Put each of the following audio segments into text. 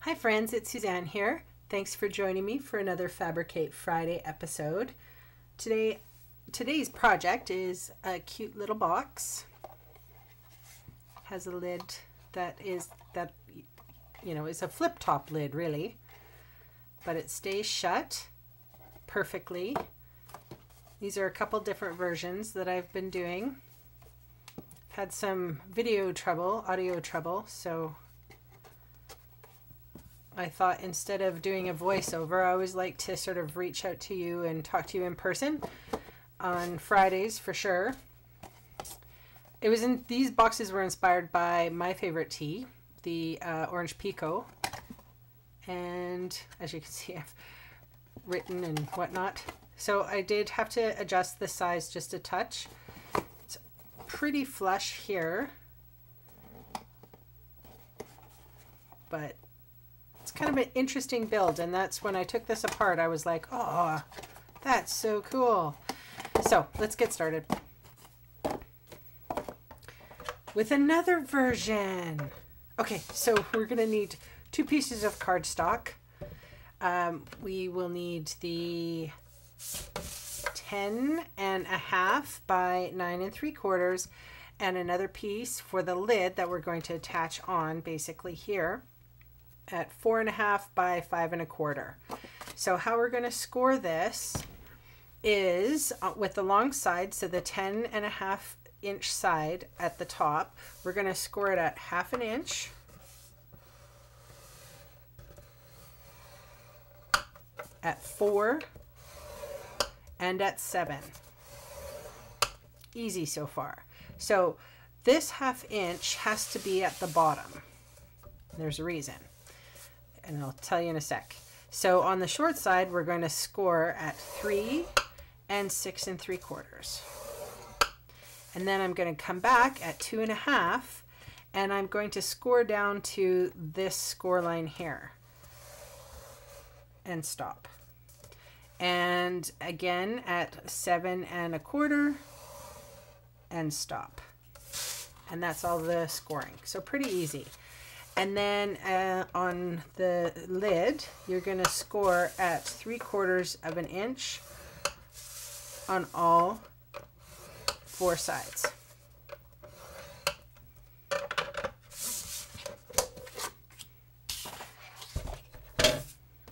Hi friends, it's SuNN here. Thanks for joining me for another Fabricate Friday episode. Today's project is a cute little box. Has a lid that is a flip-top lid really, but it stays shut perfectly. These are a couple different versions that I've been doing. I've had some audio trouble, so I thought instead of doing a voiceover, I always like to sort of reach out to you and talk to you in person on Fridays for sure. These boxes were inspired by my favorite tea, the Orange Pico. And as you can see, I've written and whatnot. So I did have to adjust the size just a touch. It's pretty flush here, but it's kind of an interesting build, and that's when I took this apart, I was like, oh, that's so cool. So let's get started with another version. Okay, so we're gonna need 2 pieces of cardstock. We will need the 10.5 by 9 3/4 and another piece for the lid that we're going to attach on basically here at 4.5 by 5 1/4. So how we're going to score this is with the long side, so the 10.5 inch side at the top, we're going to score it at 1/2 inch, at 4, and at 7. Easy so far. So this 1/2 inch has to be at the bottom. There's a reason, and I'll tell you in a sec. So on the short side, we're going to score at 3 and 6 3/4. And then I'm going to come back at 2.5, and I'm going to score down to this score line here and stop. And again at 7 1/4 and stop. And that's all the scoring. So pretty easy. And then on the lid, you're going to score at 3/4 of an inch on all 4 sides.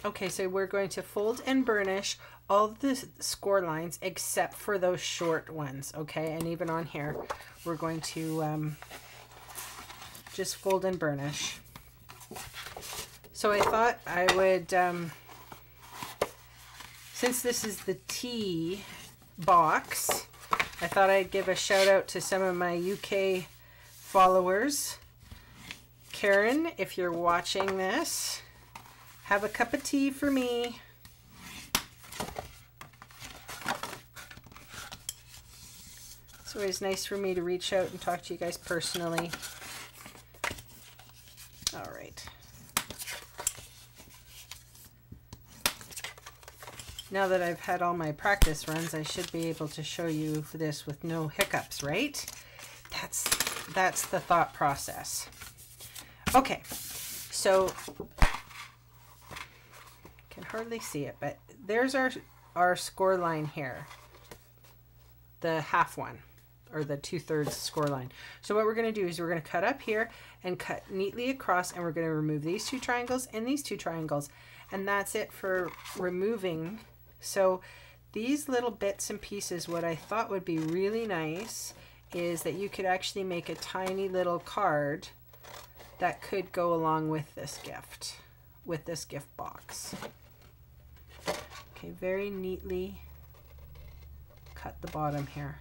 Okay, so we're going to fold and burnish all the score lines except for those short ones, okay? And even on here, we're going to just fold and burnish. So I thought I would, since this is the tea box, I thought I'd give a shout out to some of my UK followers. Karen, if you're watching this, have a cup of tea for me. It's always nice for me to reach out and talk to you guys personally. All right. Now that I've had all my practice runs, I should be able to show you this with no hiccups, right? That's the thought process. Okay, so can hardly see it, but there's our score line here, the half one, or the 2/3 score line. So what we're going to do is we're going to cut up here and cut neatly across, and we're going to remove these 2 triangles and these 2 triangles, and that's it for removing. So these little bits and pieces, what I thought would be really nice is that you could actually make a tiny little card that could go along with this gift box. Okay, very neatly cut the bottom here.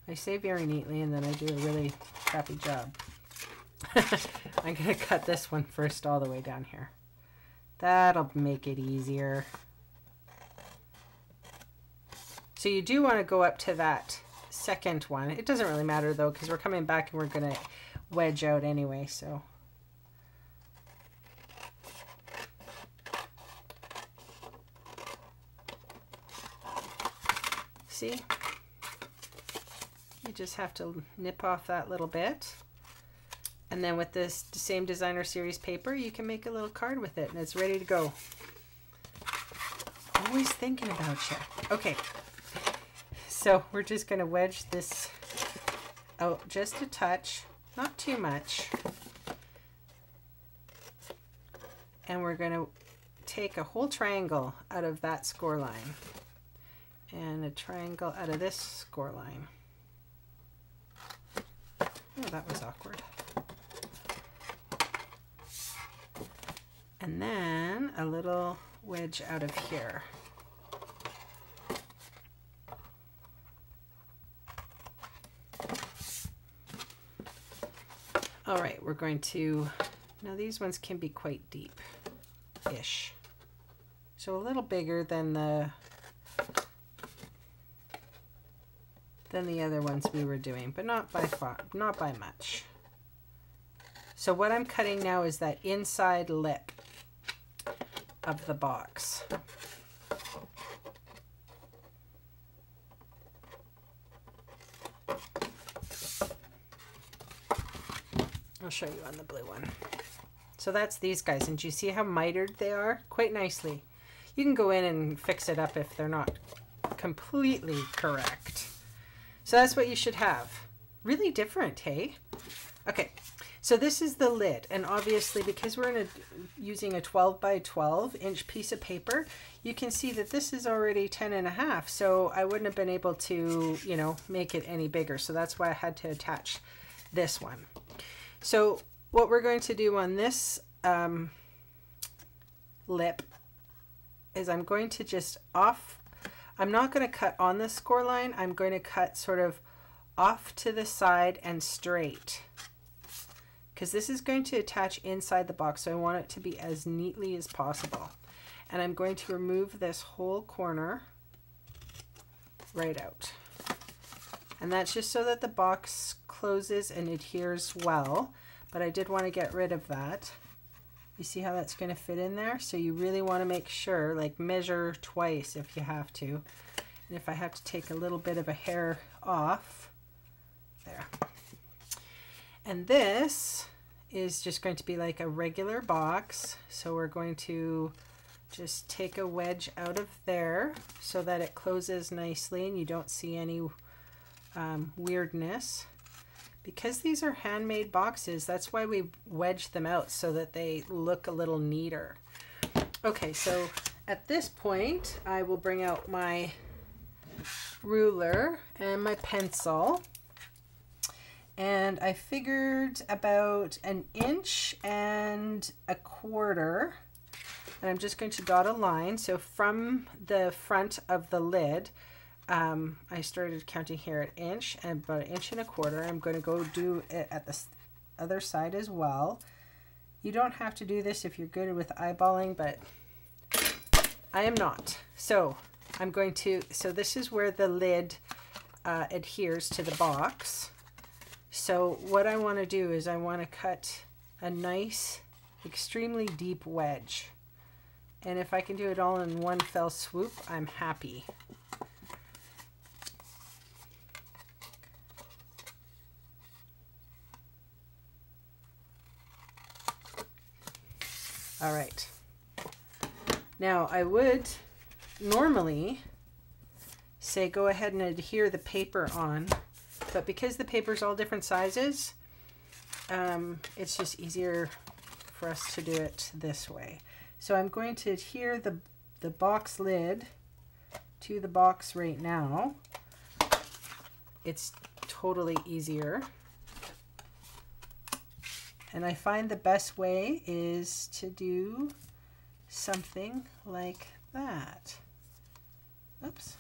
I say very neatly and then I do a really crappy job. I'm going to cut this one first all the way down here. That'll make it easier. So you do want to go up to that second one. It doesn't really matter though, because we're coming back and we're going to wedge out anyway, so. See? You just have to nip off that little bit. And then with this same designer series paper, you can make a little card with it and it's ready to go. Always thinking about you. Okay, so we're just going to wedge this out just a touch, not too much. And we're going to take a whole triangle out of that score line and a triangle out of this score line. Oh, that was awkward. And then a little wedge out of here. All right, we're going to, now these ones can be quite deep-ish. So a little bigger than the other ones we were doing, but not by far, not by much. So what I'm cutting now is that inside lip of the box. I'll show you on the blue one. So that's these guys, and do you see how mitered they are? Quite nicely. You can go in and fix it up if they're not completely correct. So that's what you should have. Really different, hey? Okay, so this is the lid, and obviously because we're using a 12 by 12 inch piece of paper, you can see that this is already 10.5, so I wouldn't have been able to, you know, make it any bigger. So that's why I had to attach this one. So what we're going to do on this lip is I'm going to just I'm not going to cut on the score line. I'm going to cut sort of off to the side and straight, because this is going to attach inside the box, so I want it to be as neatly as possible. And I'm going to remove this whole corner right out. And that's just so that the box closes and adheres well, but I did want to get rid of that. You see how that's going to fit in there? So you really want to make sure, like measure twice if you have to. And if I have to take a little bit of a hair off, there. And this is just going to be like a regular box. So we're going to just take a wedge out of there so that it closes nicely and you don't see any weirdness. Because these are handmade boxes, that's why we wedge them out, so that they look a little neater. Okay, so at this point, I will bring out my ruler and my pencil. And I figured about 1.25 inches. And I'm just going to dot a line. So from the front of the lid, I started counting here at inch and about 1.25 inches. I'm going to go do it at the other side as well. You don't have to do this if you're good with eyeballing, but I am not. So I'm going to, so this is where the lid adheres to the box. So what I want to do is I want to cut a nice, extremely deep wedge. And if I can do it all in one fell swoop, I'm happy. All right. Now I would normally say go ahead and adhere the paper on, but because the paper is all different sizes, it's just easier for us to do it this way. So I'm going to adhere the box lid to the box right now. It's totally easier. And I find the best way is to do something like that. Oops.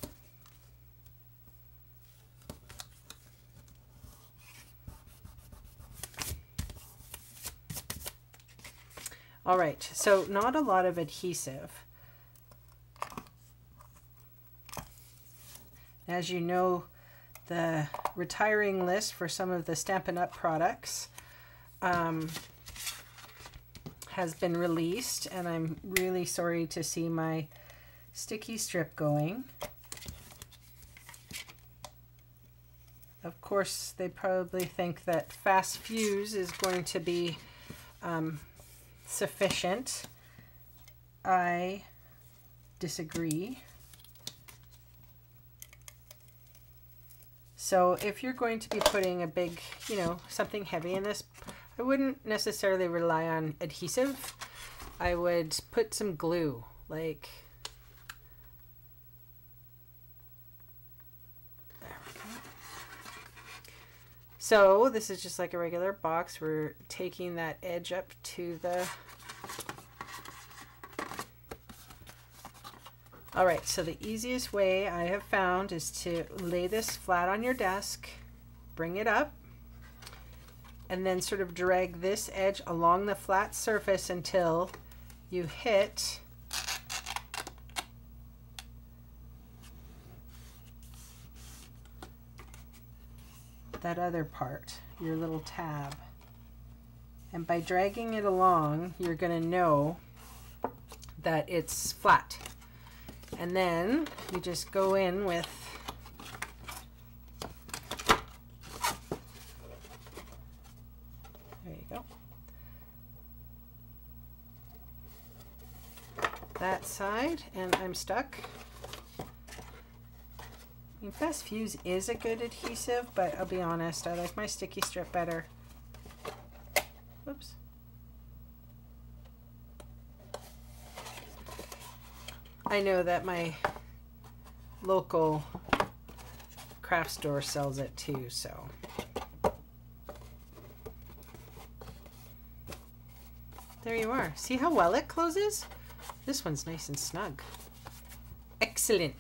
All right, so not a lot of adhesive. As you know, the retiring list for some of the Stampin' Up! Products has been released, and I'm really sorry to see my sticky strip going. Of course, they probably think that fast fuse is going to be sufficient. I disagree. So if you're going to be putting a big, you know, something heavy in this, I wouldn't necessarily rely on adhesive. I would put some glue, like, there we go. So this is just like a regular box. We're taking that edge up to the, all right, so the easiest way I have found is to lay this flat on your desk, bring it up, and then sort of drag this edge along the flat surface until you hit that other part, your little tab. And by dragging it along, you're going to know that it's flat. And then you just go in with there you go. That side, and I'm stuck. I mean, Fast Fuse is a good adhesive, but I'll be honest, I like my sticky strip better. Whoops. I know that my local craft store sells it too, so. There you are. See how well it closes? This one's nice and snug. Excellent.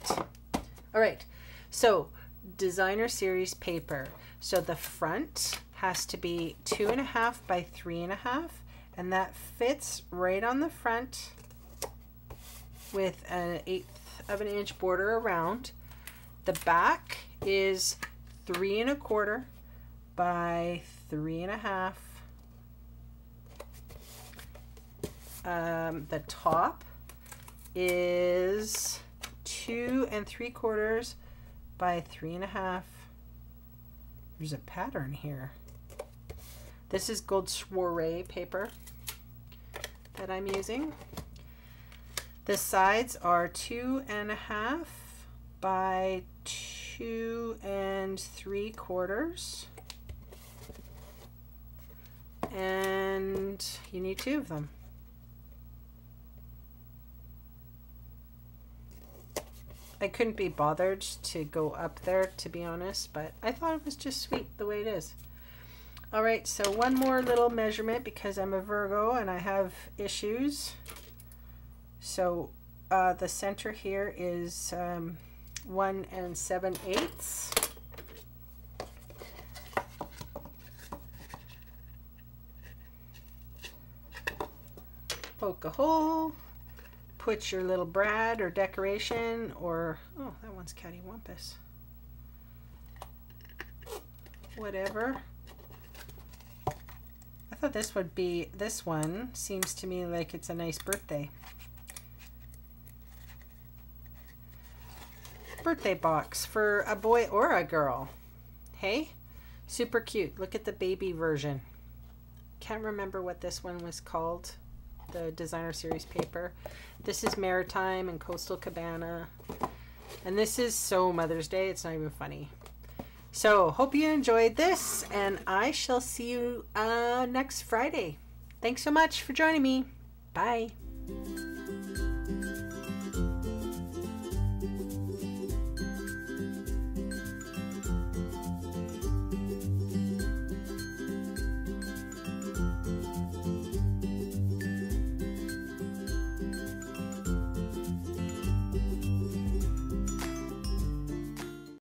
All right, so designer series paper. So the front has to be 2.5 by 3.5, and that fits right on the front with an 1/8 of an inch border around. The back is 3.25 by 3.5. The top is 2 3/4 by 3.5. There's a pattern here. This is gold soiree paper that I'm using. The sides are 2.5 by 2 3/4. And you need 2 of them. I couldn't be bothered to go up there, to be honest, but I thought it was just sweet the way it is. All right, so one more little measurement because I'm a Virgo and I have issues. So the center here is 1 7/8. Poke a hole, put your little brad or decoration, or, oh, that one's cattywampus. Whatever. I thought this would be, this one seems to me like it's a nice birthday. Birthday box for a boy or a girl. Hey, super cute. Look at the baby version. Can't remember what this one was called, the designer series paper. This is Maritime and Coastal Cabana, and this is so Mother's Day, it's not even funny. So hope you enjoyed this, and I shall see you next Friday. Thanks so much for joining me. Bye.